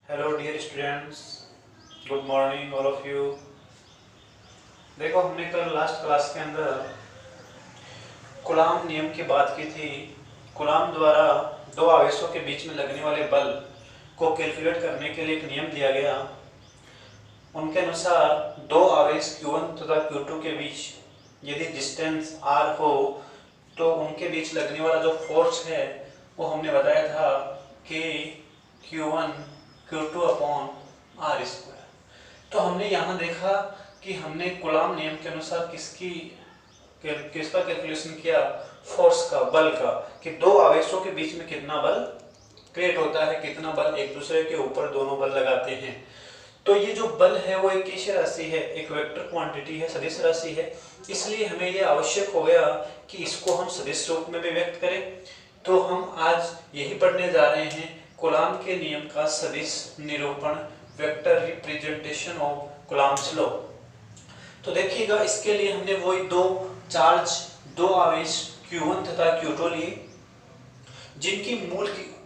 Hello dear students, good morning all of you. देखो, हमने कल लास्ट क्लास के अंदर कूलाम नियम की बात की थी। कूलाम द्वारा दो आवेशों के बीच में लगने वाले बल को कैलकुलेट करने के लिए एक नियम दिया गया। उनके अनुसार दो आवेश Q1 तथा Q2 के बीच यदि डिस्टेंस r हो तो उनके बीच लगने वाला जो फोर्स है वो हमने बताया था कि Q1 Q2 upon are square. तो हमने यहाँ देखा कि हमने कूलाम नियम के अनुसार किसका कैलकुलेशन किया, फोर्स का, बल का, कि दो आवेशों के बीच में कितना बल क्रिएट होता है, कितना बल एक दूसरे के ऊपर दोनों बल लगाते हैं। तो ये जो बल है वो एक कैसी राशि है, एक वेक्टर क्वांटिटी है, सदिश राशि है। इसलिए हमें ये आवश्यक हो गया कि इसको हम सदिश रूप में भी व्यक्त करें। तो हम आज यही पढ़ने जा रहे हैं कूलाम के नियम का सदिश निरूपण, vector representation of coulombs law. तो देखिएगा, इसके लिए हमने वही दो आवेश Q1 तथा Q2 लिए, जिनकी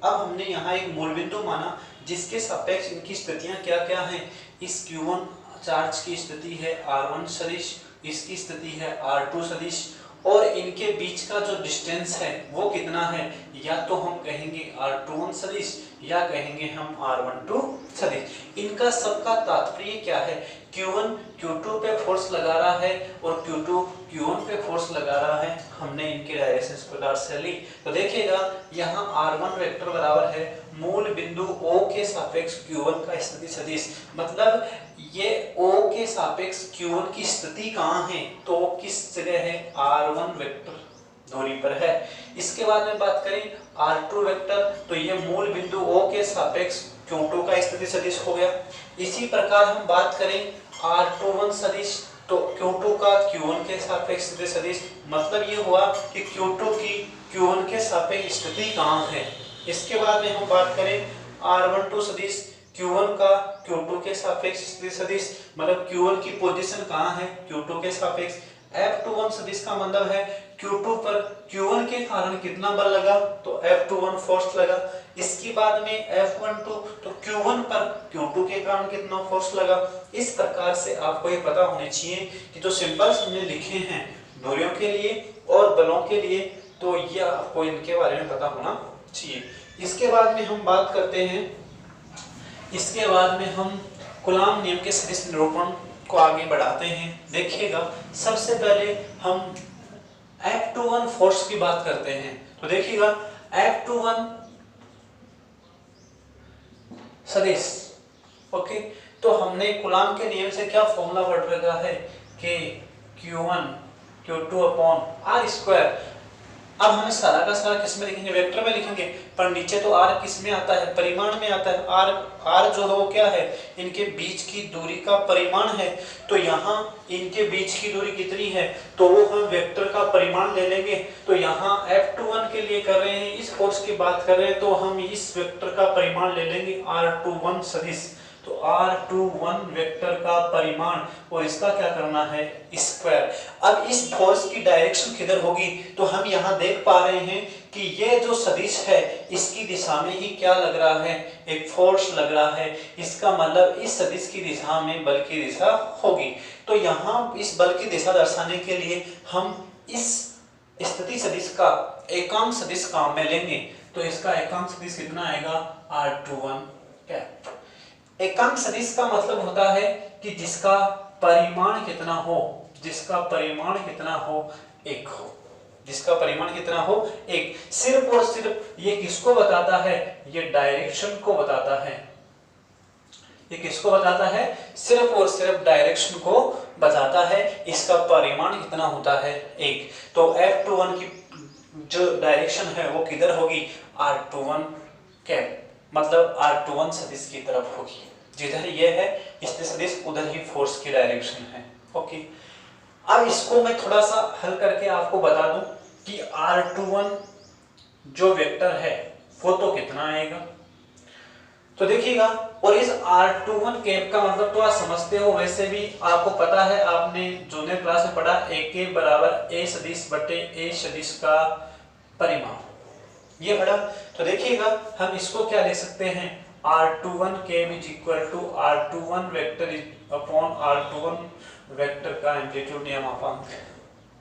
अब हमने यहाँ एक मूल बिंदु माना जिसके सापेक्ष इनकी स्थितियां क्या क्या हैं। इस Q1 चार्ज की स्थिति है R1 सदिश, इसकी स्थिति है R2 सदिश, और इनके बीच का जो डिस्टेंस है वो कितना है, या तो हम कहेंगे R21 सदिश या कहेंगे हम R12 सदिश। इनका सबका तात्पर्य क्या है, Q1 Q2 पे फोर्स लगा रहा है और Q2 Q1 पे फोर्स लगा रहा है। हमने इनके डायरेक्शन इस प्रकार से ली। तो देखिएगा, यहाँ R1 वेक्टर बराबर है मूल बिंदु O के सापेक्ष Q1 का स्थिति सदिश। मतलब ये O के सापेक्ष Q1 की स्थिति कहाँ है, तो किस जगह है, R1 वेक्टर दूरी पर है। इसके बाद में बात करें R2 वेक्टर, तो ये मूल बिंदु O के सापेक्ष Q2 का स्थिति सदिश हो गया। इसी प्रकार हम बात करें R21 सदिश, तो Q2 का Q1 के सापेक्ष स्थिति सदिश। मतलब ये हुआ कि Q2 की Q1 के सापेक्ष स्थिति कहाँ है। इसके बाद में हम बात करें R12 सदिश, Q1 का Q2 के सापेक्ष स्थिति सदिश, मतलब Q1 की पोजीशन कहाँ है, Q2 के सापेक्ष। F21 सदिश का मतलब है Q2 पर Q1 के कारण कितना बल लगा, तो F21 फोर्स लगा। इसके बाद में F12, तो Q1 पर Q2 के कारण कितना फोर्स लगा। इस प्रकार से आपको ये पता होने चाहिए कि जो सिंबल्स हमने लिखे हैं दूरियों के लिए और बलों के लिए, तो ये आपको इनके बारे में पता होना चाहिए। इसके बाद में हम बात करते हैं, इसके बाद में हम कूलाम नियम के सदिश निरूपण को आगे बढ़ाते हैं। देखिएगा, सबसे पहले हम F21 फोर्स की बात करते हैं। तो देखिएगा, F21 सदिश, ओके। तो हमने कूलाम के नियम से क्या फॉर्मूला पढ़ रखा है कि Q1 Q2 upon are square. अब हमें सारा का सारा किस में लिखेंगे, वेक्टर में लिखेंगे, पर नीचे तो r किस में आता है, परिमाण में आता है। r जो है वो क्या है, इनके बीच की दूरी का परिमाण है। तो यहाँ इनके बीच की दूरी कितनी है, तो वो हम वेक्टर का परिमाण ले लेंगे। तो यहाँ F21 के लिए कर रहे हैं, इस फोर्स की बात कर रहे हैं, तो हम इस वेक्टर का परिमाण ले लेंगे R21 सदिश। तो R21 वेक्टर का परिमाण, और इसका क्या करना है, स्क्वायर। अब इस फोर्स की डायरेक्शन किधर होगी, तो हम यहाँ देख पा रहे हैं कि ये जो सदिश है इसकी दिशा में ही क्या लग रहा है, एक फोर्स लग रहा है। इसका मतलब इस सदिश की दिशा में बल की दिशा होगी। तो यहाँ इस बल की दिशा दर्शाने के लिए हम इस स्थिति सदिश का एकांक सदिश काम में लेंगे। तो इसका एकांक सदिश कितना आएगा, R21 कैप। एकांक सदिश का मतलब होता है कि जिसका परिमाण कितना हो, जिसका परिमाण कितना हो, एक हो, जिसका परिमाण कितना हो, एक। सिर्फ और सिर्फ ये किसको बताता है, ये डायरेक्शन को बताता है। ये किसको बताता है, सिर्फ और सिर्फ डायरेक्शन को बताता है। इसका परिमाण कितना होता है, एक। तो F21 की जो डायरेक्शन है वो किधर होगी, R21 कैप, मतलब R21 सदिश की तरफ होगी। जिधर ये है स्थिति सदिश, उधर ही फोर्स की डायरेक्शन है, ओके। अब इसको मैं थोड़ा सा हल करके आपको बता दूं कि R21 जो वेक्टर है वो तो कितना आएगा। तो देखिएगा, और इस R21 कैप का मतलब तो आप समझते हो, वैसे भी आपको पता है, आपने जूनियर क्लास में पढ़ा, AK बराबर A सदिश बटे A सदिश का परिमाण, ये पढ़ा। तो देखिएगा, हम इसको क्या लिख सकते हैं, R21 k is equal to R21 vector upon R21 vector का एम्पलीट्यूड या मापांक।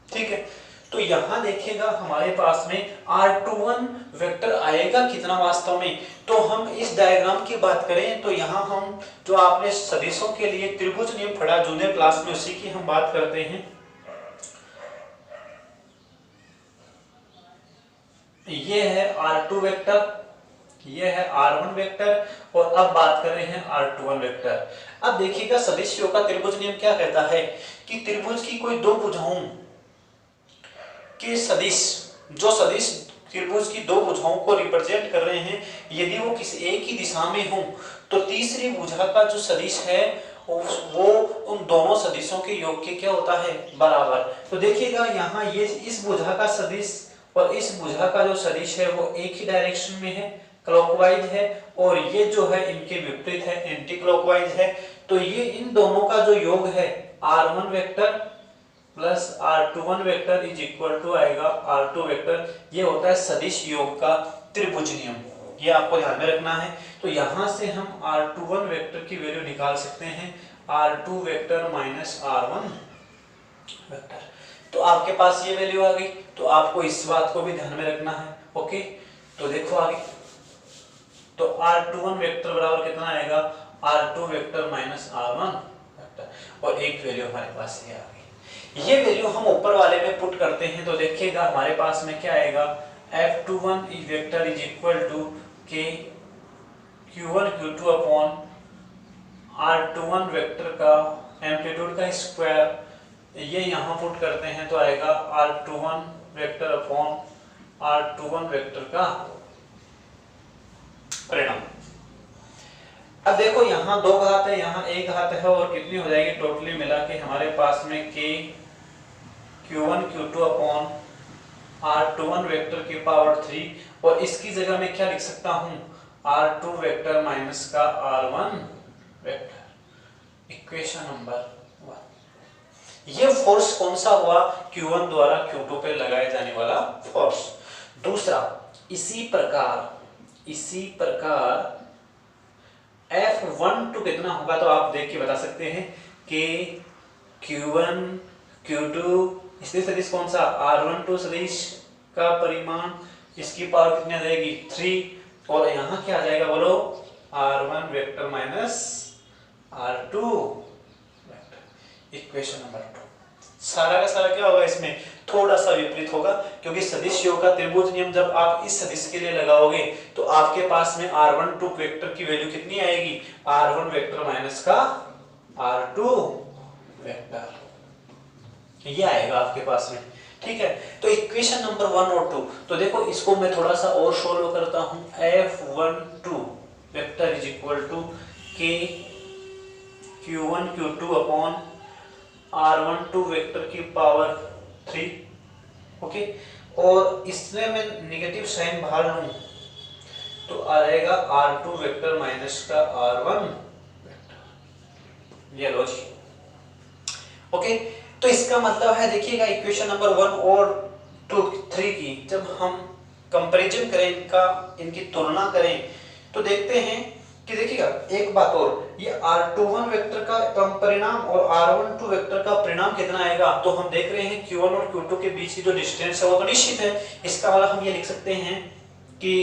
ठीक है, तो यहां देखिएगा हमारे पास में R21 वेक्टर आएगा कितना वास्तव में। तो हम इस डायग्राम की बात करें तो यहां हम जो आपने सदिशों के लिए त्रिभुज नियम पढ़ा जूनियर क्लास में, उसी की हम बात करते हैं। ये है R2 वेक्टर, ये है R1 वेक्टर, और अब बात कर रहे हैं R21 वेक्टर। अब देखिएगा सदिशों का त्रिभुज नियम क्या कहता है कि त्रिभुज की कोई दो भुजाओं के सदिश, जो सदिश त्रिभुज की दो भुजाओं को रिप्रेजेंट कर रहे हैं, यदि वो किसी एक ही दिशा में हो तो तीसरी भुजा का जो सदिश है वो उन दोनों सदिशों के योग के क्या होता है, बराबर। तो देखिएगा यहाँ ये इस भुजा का सदिश और इस भुजा का जो सदिश है वो एक ही डायरेक्शन में है, क्लॉकवाइज है, और ये जो है इनके विपरीत है, एंटी क्लॉकवाइज है। तो ये इन दोनों का जो योग है R1 vector plus R21 vector is equal to आएगा R2 वेक्टर। ये होता है सदिश योग का त्रिभुज नियम, ये आपको ध्यान में रखना है। तो यहां से हम R21 वेक्टर की वैल्यू निकाल सकते हैं, R2 vector minus R1 vector. तो आपके पास ये वैल्यू आ गई, तो आपको इस बात को भी ध्यान में रखना है। ओके, तो देखो आगे, तो R21 वेक्टर बराबर कितना आएगा, R2 vector minus R1 vector, और एक वैल्यू हमारे पास ये आ गई। ये वैल्यू हम ऊपर वाले में पुट करते हैं तो देखिएगा हमारे पास में क्या आएगा, F21 vector is equal to के Q1 Q2 upon R21 vector का एम्पलीट्यूड का स्क्वायर, ये यहाँ पुट करते हैं तो आएगा R21 vector upon R21 vector का परिणाम। अब देखो यहाँ दो घात है, यहाँ एक घात है, और कितनी हो जाएगी टोटली मिला के हमारे पास में के Q1 Q2 upon R21 vector की पावर 3, और इसकी जगह में क्या लिख सकता हूँ, R2 वेक्टर माइनस का R1 वेक्टर। Equation number 1। ये फोर्स कौन सा हुआ, Q1 द्वारा Q2 पे लगाए जाने वाला फोर्स। दूसरा, इसी प्रकार F12 कितना होगा, तो आप देख के बता सकते हैं कि Q1 Q2 इसलिए सदिश कौन सा, R12 सदिश का परिमाण, इसकी पावर कितनी आ जाएगी 3, और यहाँ क्या आ जाएगा बोलो, R1 vector minus R2 vector. Equation number 2। सारा का सारा क्या होगा, इसमें थोड़ा सा विपरीत होगा, क्योंकि सदिश योग का त्रिभुज नियम जब आप इस सदिश के लिए लगाओगे तो आपके पास में R12 वेक्टर की वैल्यू कितनी आएगी, R1 वेक्टर माइनस का R2 वेक्टर, ये आएगा आपके पास में। ठीक है, तो इक्वेशन नंबर 1 और 2, तो देखो इसको मैं थोड़ा सा और सोल्व करता हूं। F12 vector is equal to के Q1 Q2 upon R12 vector की पावर 3। ओके, और इसमें मैं नेगेटिव साइन बाहर लूं तो आ जाएगा R2 वेक्टर माइनस का R1 वेक्टर। ये लो जी। ओके, तो इसका मतलब है देखिएगा इक्वेशन नंबर 1 और 2 3 की जब हम कंपैरिजन करें, इनकी तुलना करें, तो देखते हैं कि देखिएगा एक बात और, ये R21 वेक्टर का परिणाम और R12 वेक्टर का परिणाम कितना आएगा, तो हम देख रहे हैं Q1 और Q2 के बीच की जो डिस्टेंस है वो तो निश्चित है। इसका मतलब हम ये लिख सकते हैं कि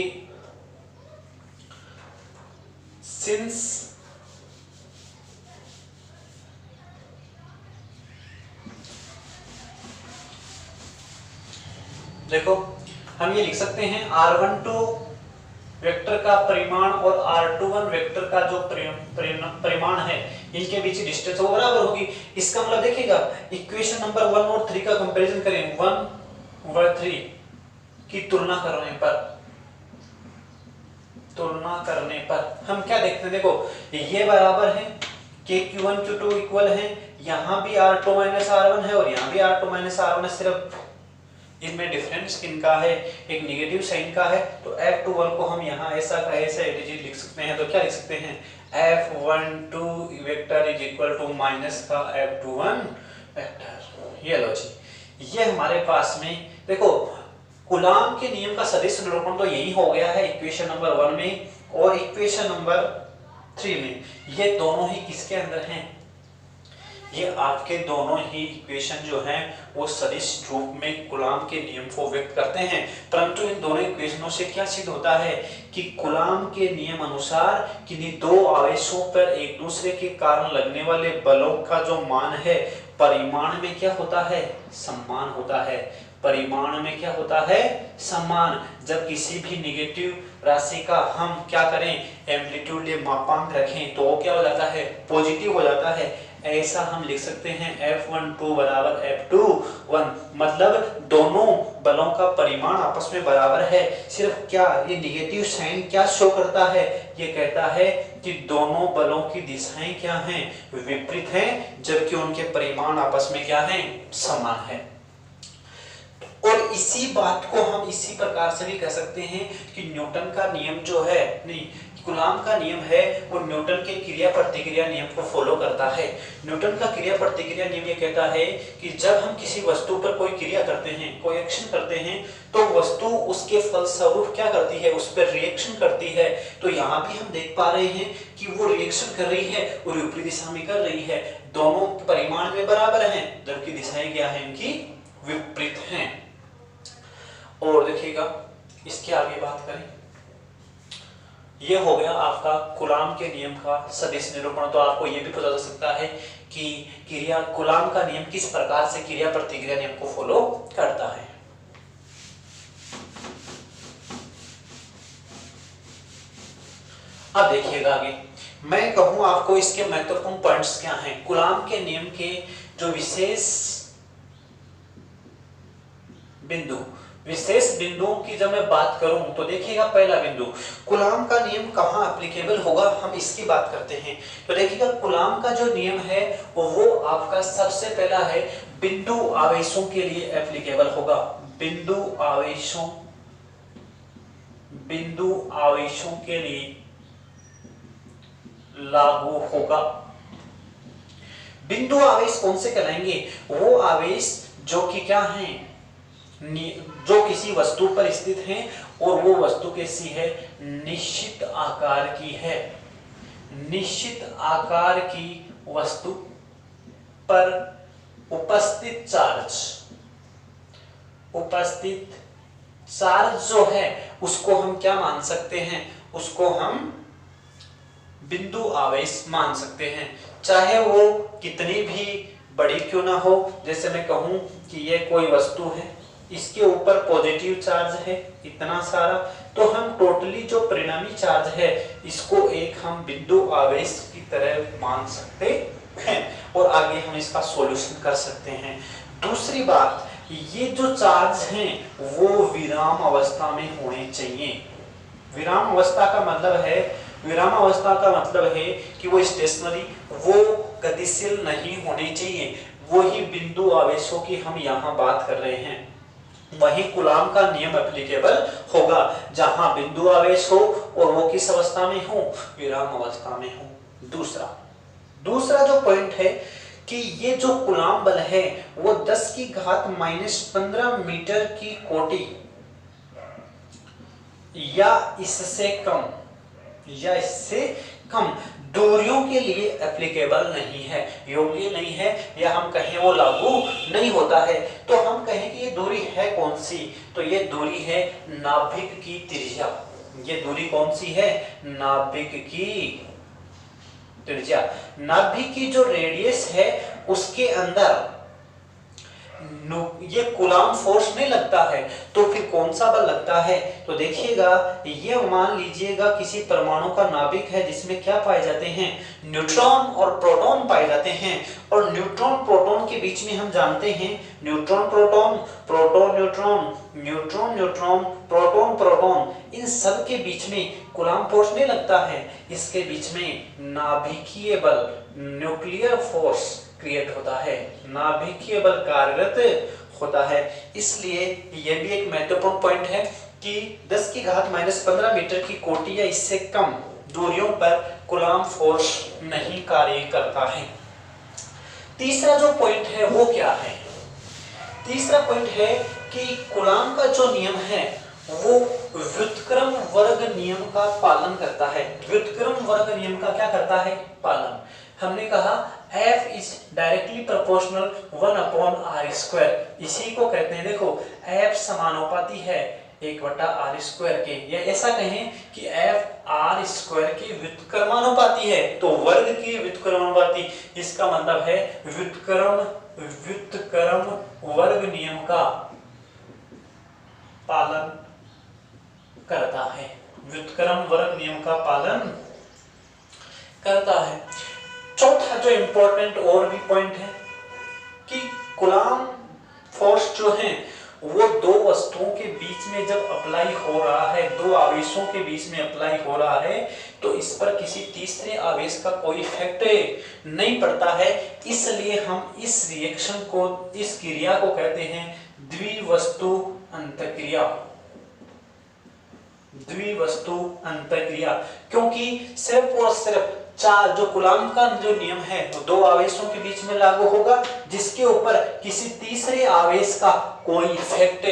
सिंस देखो हम ये लिख सकते हैं R12 वेक्टर का परिमाण और R21 वेक्टर का जो परिमाण है, इनके बीच की डिस्टेंस वो बराबर होगी। इसका मतलब देखिएगा इक्वेशन नंबर 1 और 3 का कंपैरिजन करें, 1 व 3 की तुलना करने पर हम क्या देखते हैं, देखो ये बराबर है कि Q1 Q2 इक्वल है, यहाँ भी R2 माइनस R1 है और यहाँ भी R2 माइनस R1 है, सिर्फ इनमें डिफरेंस किनका है, एक नेगेटिव साइन का है। तो F21 को हम यहाँ ऐसा का ऐसा एडिजिट लिख सकते हैं, तो क्या लिख सकते हैं, F12 vector is equal to minus का F21 वेक्टर। ये लो जी, ये हमारे पास में देखो कूलाम के नियम का सदिश निरूपण तो यही हो गया है इक्वेशन नंबर 1 में और इक्वेशन नंबर 3 में, ये दोनों ही किसके अंदर हैं? ये आपके दोनों ही इक्वेशन जो हैं वो सदिश रूप में कूलाम के नियम को व्यक्त करते हैं। परंतु इन दोनों इक्वेशनों से क्या सिद्ध होता है कि कूलाम के नियम अनुसार किन्हीं दो आवेशों पर एक दूसरे के कारण लगने वाले बलों का जो मान है परिमाण में क्या होता है? समान होता है। परिमाण में क्या होता है? समान। जब किसी भी निगेटिव राशि का हम क्या करें, एम्पलीट्यूड या मापांक रखें तो वो क्या हो जाता है? पॉजिटिव हो जाता है। ऐसा हम लिख सकते हैं F12 बराबर F21, मतलब दोनों बलों का परिमाण आपस में बराबर है। सिर्फ क्या ये निगेटिव साइन क्या शो करता है? ये कहता है कि दोनों बलों की दिशाएं क्या हैं? विपरीत हैं, जबकि उनके परिमाण आपस में क्या हैं? समान है। और इसी बात को हम इसी प्रकार से भी कह सकते हैं कि न्यूटन का नियम जो है, नहीं, कूलाम का नियम है वो न्यूटन के क्रिया प्रतिक्रिया नियम को फॉलो करता है। न्यूटन का क्रिया प्रतिक्रिया नियम ये कहता है कि जब हम किसी वस्तु पर कोई क्रिया करते हैं, कोई एक्शन करते हैं, तो वस्तु उसके फलस्वरूप क्या करती है? उस पर रिएक्शन करती है। तो यहाँ भी हम देख पा रहे हैं कि वो रिएक्शन कर रही है और विपरीत दिशा में कर रही है। दोनों परिमाण में बराबर हैं, जबकि दिशाएं क्या है? इनकी विपरीत हैं। और देखिएगा इसके आगे बात करें, ये हो गया आपका कूलाम के नियम का सदिश निरूपण। तो आपको ये भी पता चल सकता है कि क्रिया कूलाम का नियम किस प्रकार से क्रिया प्रतिक्रिया नियम को फॉलो करता है। अब देखिएगा आगे, मैं कहूं आपको इसके महत्वपूर्ण पॉइंट्स क्या हैं। कूलाम के नियम के जो विशेष बिंदुओं की जब मैं बात करूं तो देखिएगा, पहला बिंदु कूलाम का नियम कहां एप्लीकेबल होगा, हम इसकी बात करते हैं। तो देखिएगा कूलाम का जो नियम है वो आपका सबसे पहला है बिंदु आवेशों के लिए एप्लीकेबल होगा। बिंदु आवेशों के लिए लागू होगा। बिंदु आवेश कौन से कहलाएंगे? वो आवेश जो कि क्या हैं? जो किसी वस्तु पर स्थित हैं और वो वस्तु कैसी है? निश्चित आकार की है। निश्चित आकार की वस्तु पर उपस्थित चार्ज जो है उसको हम क्या मान सकते हैं? उसको हम बिंदु आवेश मान सकते हैं, चाहे वो कितनी भी बड़ी क्यों ना हो। जैसे मैं कहूं कि ये कोई वस्तु है, इसके ऊपर पॉजिटिव चार्ज है इतना सारा, तो हम टोटली जो परिणामी चार्ज है इसको एक हम बिंदु आवेश की तरह मान सकते हैं और आगे हम इसका सॉल्यूशन कर सकते हैं। दूसरी बात, ये जो चार्ज हैं वो विराम अवस्था में होने चाहिए। विराम अवस्था का मतलब है कि वो स्टेशनरी, वो गतिशील नहीं होने चाहिए। वही बिंदु आवेशों की हम यहाँ बात कर रहे हैं। वही कूलाम का नियम एप्लीकेबल होगा जहां बिंदु आवेश हो और वो किस अवस्था में हो? विराम अवस्था में हो। दूसरा जो पॉइंट है कि ये जो कूलाम बल है वो 10 की घात -15 मीटर की कोटि या इससे कम दूरियों के लिए एप्लीकेबल नहीं है, योग्य नहीं है, या हम कहें वो लागू नहीं होता है। तो हम कहें कि ये दूरी है कौन सी? तो ये दूरी है नाभिक की त्रिज्या। ये दूरी कौन सी है? नाभिक की त्रिज्या। नाभिक की जो रेडियस है उसके अंदर ये कूलाम फोर्स नहीं लगता है, तो फिर कौन सा बल लगता है? तो देखिएगा, ये मान लीजिएगा किसी परमाणु का नाभिक है जिसमें क्या पाए जाते हैं? न्यूट्रॉन और प्रोटॉन पाए जाते हैं। और न्यूट्रॉन प्रोटॉन के बीच में हम जानते हैं neutron proton, proton neutron, neutron neutron, proton proton, इन सब के बीच में कूलाम फोर्स नहीं लगता है। इसके बीच में नाभिकीय बल, न्यूक्लियर फोर्स क्रिएट होता है, नाभिकीय बल कार्यरत होता है। इसलिए यह भी एक महत्वपूर्ण पॉइंट है कि 10 की घात -15 मीटर की कोटि या इससे कम दूरियों पर कूलाम फोर्स नहीं कार्य करता है। तीसरा जो पॉइंट है वो क्या है? तीसरा पॉइंट है कि कूलाम का जो नियम है वो व्युत्क्रम वर्ग नियम का पालन करता है। व्युत्क्रम वर्ग नियम का क्या करता है? पालन। हमने कहा F is directly proportional 1/r²। इसी को कहते हैं, देखो F समानुपाती है 1/r² के, या ऐसा कहें कि F r² के व्युत्क्रमानुपाती है, तो वर्ग के व्युत्क्रमानुपाती, इसका मतलब है व्युत्क्रम वर्ग नियम का पालन करता है। व्युत्क्रम वर्ग नियम का पालन करता है। चौथा जो इंपॉर्टेंट और भी पॉइंट है कि कूलम्ब फोर्स जो है वो दो वस्तुओं के बीच में जब अप्लाई हो रहा है, दो आवेशों के बीच में अप्लाई हो रहा है, तो इस पर किसी तीसरे आवेश का कोई इफेक्ट नहीं पड़ता है। इसलिए हम इस रिएक्शन को, इस क्रिया को कहते हैं द्विवस्तु अंतःक्रिया। द्विवस्तु अंतःक्रिया, क्योंकि सिर्फ और सिर्फ चार, जो कूलम्ब का जो नियम है वो दो आवेशों के बीच में लागू होगा, जिसके ऊपर किसी तीसरे आवेश का कोई इफेक्ट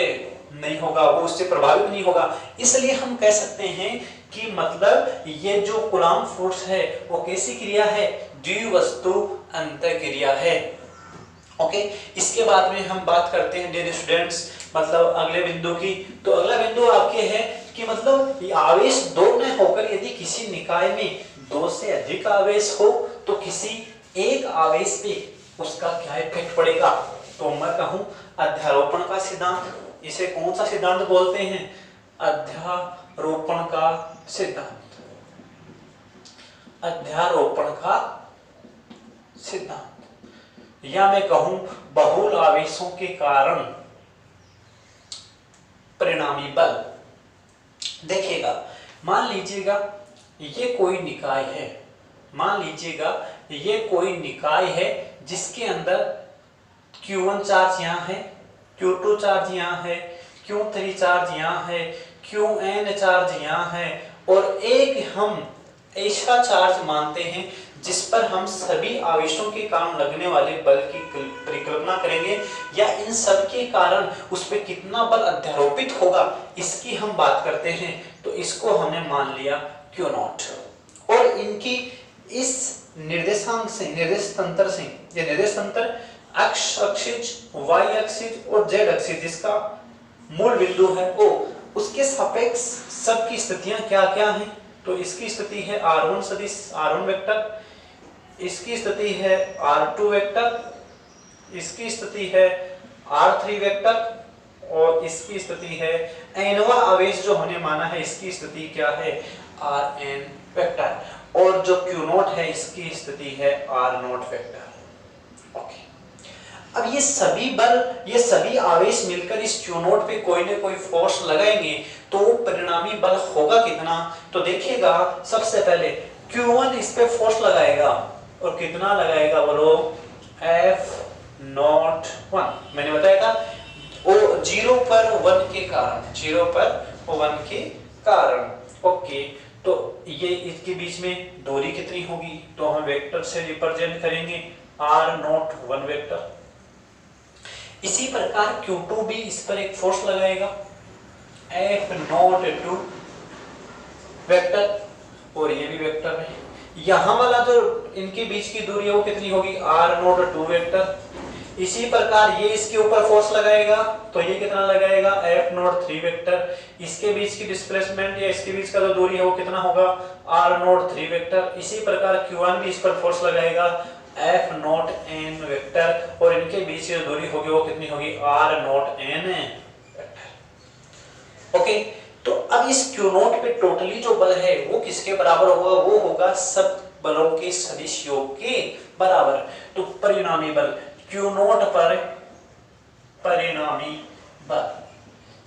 नहीं होगा, वो उससे प्रभावित नहीं होगा। इसलिए हम कह सकते हैं कि मतलब ये जो कूलम्ब फोर्स है वो कैसी क्रिया है? द्विवस्तु अंतःक्रिया है। ओके, इसके बाद में हम बात करते हैं डियर स्टूडेंट्स मतलब अगले बिंदु की। तो अगला बिंदु आपके है कि मतलब ये आवेश दो न होकर यदि किसी निकाय में दो से अधिक आवेश हो तो किसी एक आवेश पे उसका क्या इफेक्ट पड़ेगा? तो मैं कहूं अध्यारोपण का सिद्धांत। इसे कौन सा सिद्धांत बोलते हैं? अध्यारोपण का सिद्धांत। अध्यारोपण का सिद्धांत, या मैं कहूं बहुल आवेशों के कारण परिणामी बल। देखिएगा, मान लीजिएगा ये कोई निकाय है, मान लीजिएगा ये कोई निकाय है जिसके अंदर Q1 चार्ज यहाँ है, Q2 चार्ज यहाँ है, Q3 चार्ज यहाँ है, Qn चार्ज यहाँ है, और एक हम ऐसा चार्ज मानते हैं जिस पर हम सभी आवेशों के कारण लगने वाले बल की परिकल्पना करेंगे, या इन सब के कारण उस पर कितना बल अध्यारोपित होगा इसकी हम बात करते हैं। तो इसको हमने मान लिया Q0, और इनकी इस निर्देशांक से, निर्देश तंत्र से, ये निर्देश तंत्र x अक्षिज, y अक्षिज और z अक्षिज जिसका मूल बिंदु है O, उसके सापेक्ष सबकी स्थितियां क्या क्या हैं? तो इसकी स्थिति है r1 सदिश r1 वेक्टर, इसकी स्थिति है r2 वेक्टर, इसकी स्थिति है r3 वेक्टर, और इसकी स्थिति है nवा आवेश जो हमने माना है इसकी स्थिति क्या है? rn वेक्टर, और जो Q0 है इसकी स्थिति है r0 वेक्टर। ओके, अब ये सभी बल, ये सभी आवेश मिलकर इस Q0 पे कोई ना कोई फोर्स लगाएंगे, तो परिणामी बल होगा कितना? तो देखिएगा, सबसे पहले Q1 इस पे फोर्स लगाएगा, और कितना लगाएगा बोलो? F01। मैंने बताया था वो 0 पर 1 के कारण, 0 पर 1 के कारण। ओके, तो ये इसके बीच में दूरी कितनी होगी? तो हम वेक्टर से रिप्रेजेंट करेंगे r01 वेक्टर। इसी प्रकार Q2 भी इस पर एक फोर्स लगाएगा F02 वेक्टर, और ये भी वेक्टर है। यहाँ वाला जो इनके बीच की दूरी है वो कितनी होगी? r02 vector. इसी प्रकार ये इसके ऊपर फोर्स लगाएगा, तो ये कितना लगाएगा? F03 vector. इसके बीच की डिस्प्लेसमेंट या इसके बीच का जो दूरी है वो कितना होगा? r03 vector. इसी प्रकार Q1 भी इस पर फोर्स लगाएगा F0n वेक्टर, और इनके बीच की जो दूरी होगी वो कितनी होगी? r0n vector. ओके, तो अब इस Q0 पे टोटली जो बल है वो किसके बराबर होगा? वो होगा सब बलों के सदिश योग के बराबर। तो परिणामी बल Q0 पर परिणामी बल,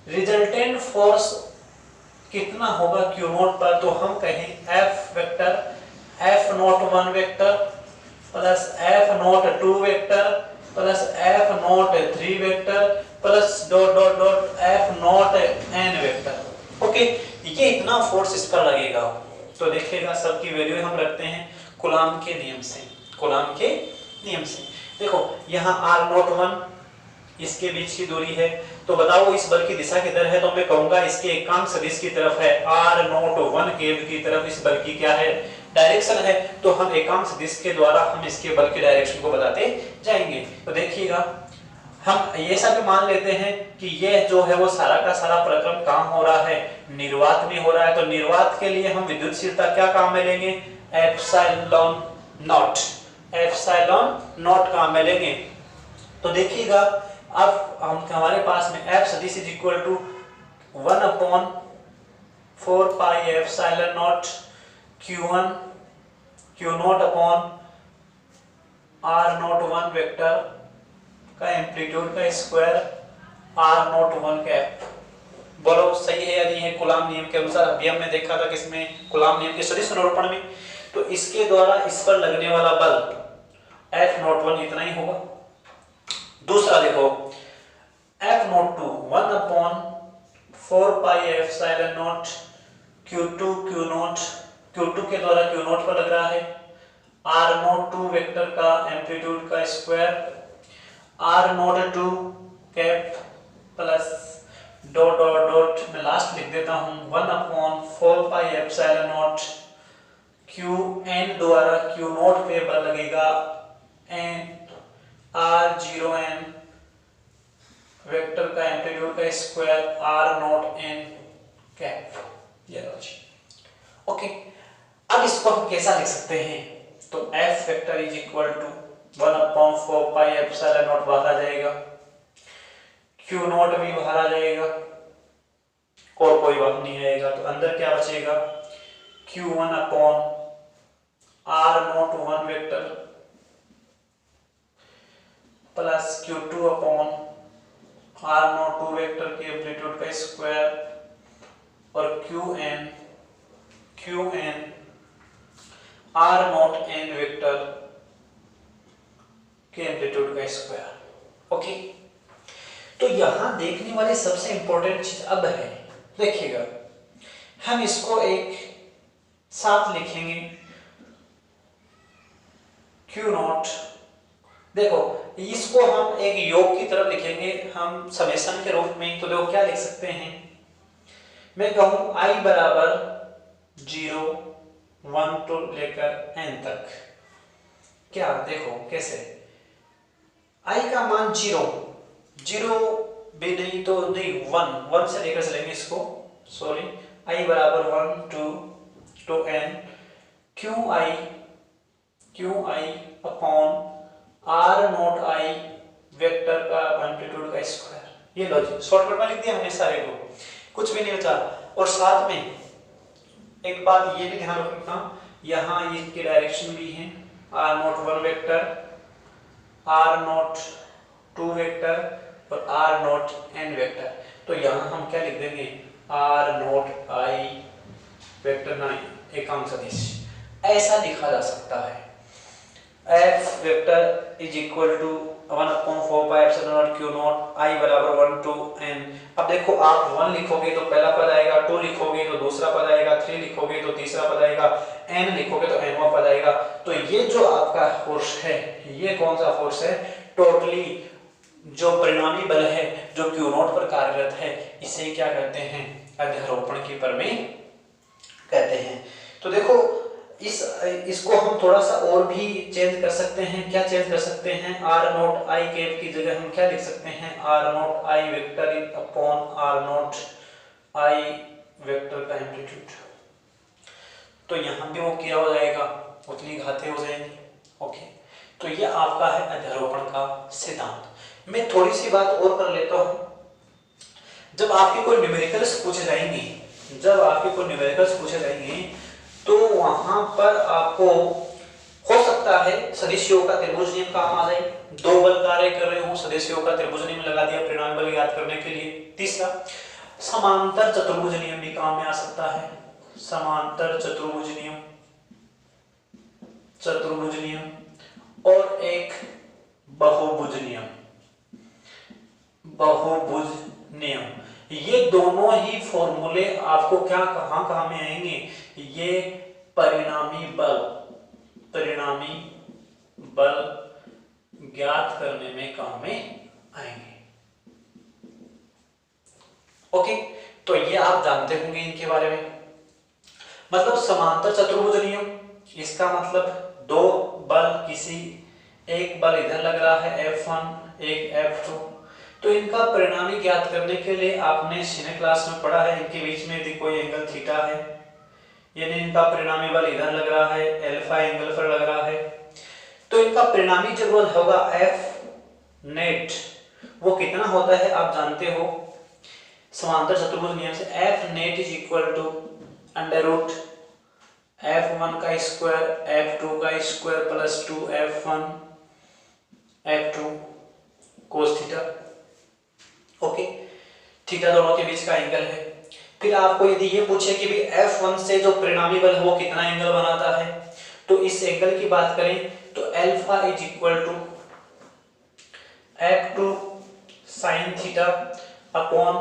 रिजल्टेंट फोर्स कितना होगा Q0 पर? तो हम कहें F vector F01 vector plus F02 vector plus F03 vector plus dot dot dot F0n vector. Okay, ये इतना फोर्स इस पर लगेगा। तो देखिएगा, सबकी वैल्यू हम रखते हैं कूलम्ब के नियम से। कूलम्ब के नियम से देखो, यहाँ R01 इसके बीच की दूरी है। तो बताओ इस बल की दिशा किधर है, तो मैं कहूंगा इसके एकांक सदिश की तरफ है, r01 केव की तरफ इस बल की क्या है, डायरेक्शन है। तो हम एकांक सदिश के द्वारा हम इसके बल की डायरेक्शन को बताते जाएंगे। तो देखिएगा हम ये सब मान लेते हैं कि ये जो है वो सारा का सारा प्रक्रम काम हो रहा है निर्वात में हो रहा है। तो निर्वात के लिए हम विद्युतशीलता क्या काम में लेंगे, एप्सिलॉन नॉट, एप्सिलॉन नॉट काम में लेंगे। तो देखिएगा अब हम हमारे पास में F सदिश is equal to 1/4 pi epsilon naught Q1 Q naught upon R01 vector का एम्पलीट्यूड का स्क्वायर R01 कैप। बोलो सही है या नहीं है कूलाम नियम के अनुसार? अभी हमने देखा था किसमें, कूलाम नियम के सदिश निरूपण में। तो इसके द्वारा इस पर लगने वाला बल F01 इतना ही होगा। दूसरा देखो F02 1/4 pi epsilon not Q2 Q not, Q2 के द्वारा Q नॉट पर लग रहा है R02 वेक्टर का एम्पलीट्यूड का square R02 cap plus dot dot dot मैं लास्ट लिख देता हूं 1/4 पाई एप्सिलॉन नॉट Qn द्वारा Q नॉट पे बल लगेगा n R0n वेक्टर का एम्पलीट्यूड का स्क्वायर R0n कैप। ये लो जी। ओके, अब इसको हम कैसा लिख सकते हैं? तो F vector is equal to 1/4 pi epsilon naught बाहर आ जाएगा, Q नॉट भी बाहर आ जाएगा और कोई बात नहीं आएगा। तो अंदर क्या बचेगा, Q1 upon R01 vector plus Q2 upon R02 vector के एम्पलीट्यूड का स्क्वायर और Qn R0n वेक्टर के एम्पलीट्यूड का स्क्वायर। ओके, तो यहां देखने वाली सबसे इंपॉर्टेंट चीज अब है, देखिएगा हम इसको एक साथ लिखेंगे Q नॉट। देखो इसको हम एक योग की तरफ लिखेंगे हम समेशन के रूप में। तो देखो क्या लिख सकते हैं, मैं कहूं I बराबर 0 1 to लेकर n तक। क्या देखो कैसे, I का मान 0 भी नहीं तो नहीं 1 से लेकर चलेंगे इसको, सॉरी I बराबर 1 to n Qi upon R0I vector का एम्पलीट्यूड का स्क्वायर। ये लो जी, शॉर्टकट में लिख दिया हमने सारे को, कुछ भी नहीं बचा। और साथ में एक बात ये भी ध्यान रखना, यहाँ इसकी डायरेक्शन भी है R01 वेक्टर, R02 वेक्टर और R0n वेक्टर। तो यहाँ हम क्या लिख देंगे, R0I वेक्टर ना एकांक सदिश, ऐसा लिखा जा सकता है। F vector is equal to 1/4 pi epsilon naught Q naught I बराबर 1 to n। अब देखो आप 1 लिखोगे तो पहला पद आएगा, 2 लिखोगे तो दूसरा पद आएगा, 3 लिखोगे तो तीसरा पद आएगा, n लिखोगे तो nवां पद आएगा। तो ये जो आपका फोर्स है, ये कौन सा फोर्स है, टोटली जो परिणामी बल है जो Q नॉट पर कार्यरत है, इसे क्या कहते हैं, अध्यारोपण की प्रमेय कहते हैं। तो देखो इसको हम थोड़ा सा और भी चेंज कर सकते हैं। क्या चेंज कर सकते हैं, R0I कैप की जगह हम क्या लिख सकते हैं, R0I vector upon R0I vector का एम्पलीट्यूड। तो यहाँ भी वो क्या हो जाएगा, उतनी घातें हो जाएंगी। ओके, तो ये आपका है अध्यारोपण का सिद्धांत। मैं थोड़ी सी बात और कर लेता हूँ। जब आपके कोई न्यूमेरिकल्स पूछे जाएंगे, तो वहां पर आपको हो सकता है सदिश योग का त्रिभुज नियम काम आ जाए। दो बल कार्य कर रहे हो, सदिश योग का त्रिभुज नियम लगा दिया परिणामी बल ज्ञात करने के लिए। तीसरा समांतर चतुर्भुज नियम भी काम में आ सकता है, समांतर चतुर्भुज नियम और एक बहुभुज नियम। ये दोनों ही फॉर्मूले आपको क्या कहां में आएंगे, ये परिणामी बल ज्ञात करने में काम में आएंगे। ओके, तो ये आप जानते होंगे इनके बारे में। मतलब समांतर चतुर्भुज नियम, इसका मतलब दो बल, किसी एक बल इधर लग रहा है F1 एक F2, तो इनका परिणामी ज्ञात करने के लिए आपने सीने क्लास में पढ़ा है, इनके बीच में यदि कोई एंगल थीटा है, यानी इनका परिणामी बल इधर लग रहा है, अल्फा एंगल पर लग रहा है, तो इनका परिणामी जो बल होगा F नेट, वो कितना होता है आप जानते हो समांतर चतुर्भुज नियम से। F net is equal to under root F1 का स्क्वायर F2 का square plus 2F1 F2 cos theta. Okay, theta दोनों के बीच का एंगल है। फिर आपको यदि ये पूछे कि भी F1 से जो परिणामी बल है वो कितना एंगल बनाता है, तो इस एंगल की बात करें तो alpha is equal to F2 sine theta upon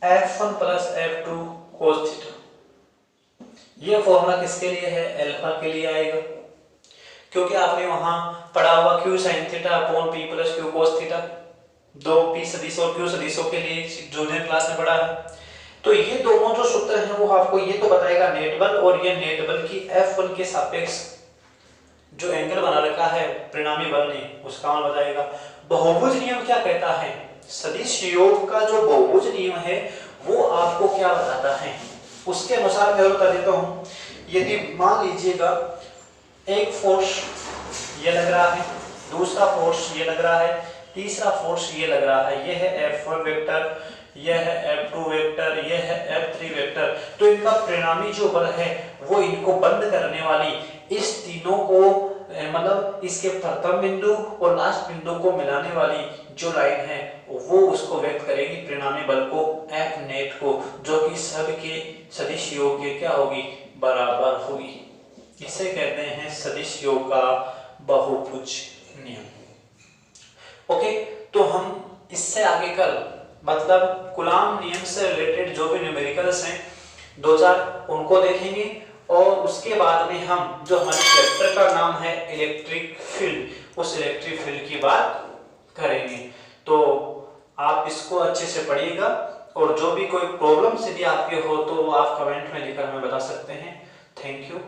F1 plus F2 cos theta. ये फॉर्मूला किसके लिए है? अल्फा के लिए आएगा, क्योंकि आपने वहां पढ़ा हुआ Q sin theta upon P plus Q cos theta, दो P सदिश और Q सदिशों के लिए जूनियर क्लास में पढ़ा है। तो ये दोनों जो सूत्र हैं वो आपको ये तो बताएगा नेट बल, और ये नेट बल की F1 के सापेक्ष जो एंगल बना रखा है परिणामी बल ने उसका मान बताएगा। बहुभुज नियम क्या कहता है? सदिश योग का जो बहुभुज नियम है वो आपको क्या बताता है, उसके अनुसार मैं बता देता हूं। यदि मान लीजिएगा एक फोर्स ये लग रहा है, दूसरा फोर्स ये लग रहा है, तीसरा फोर्स ये लग रहा है, ये है F1 वेक्टर, यह है F2 वेक्टर, यह है F3 वेक्टर, तो इनका परिणामी जो बल है वो इनको बंद करने वाली इस तीनों को मतलब इसके प्रथम बिंदु और लास्ट बिंदु को मिलाने वाली जो लाइन है वो उसको व्यक्त करेगी परिणामी बल को F नेट को, जो कि सबके सदिश योग के क्या होगी? बराबर होगी। इसे कहते हैं सदिश योग का बहुभुज नियम। ओके, तो हम इससे आगे कल मतलब कूलॉम नियम से रिलेटेड जो भी न्यूमेरिकल्स हैं 2-4 उनको देखेंगे, और उसके बाद में हम जो हमारे चैप्टर का नाम है इलेक्ट्रिक फील्ड, उस इलेक्ट्रिक फील्ड की बात करेंगे। तो आप इसको अच्छे से पढ़िएगा, और जो भी कोई प्रॉब्लम्स यदि आपके हो तो आप कमेंट में लिखकर हमें बता सकते हैं। Thank you.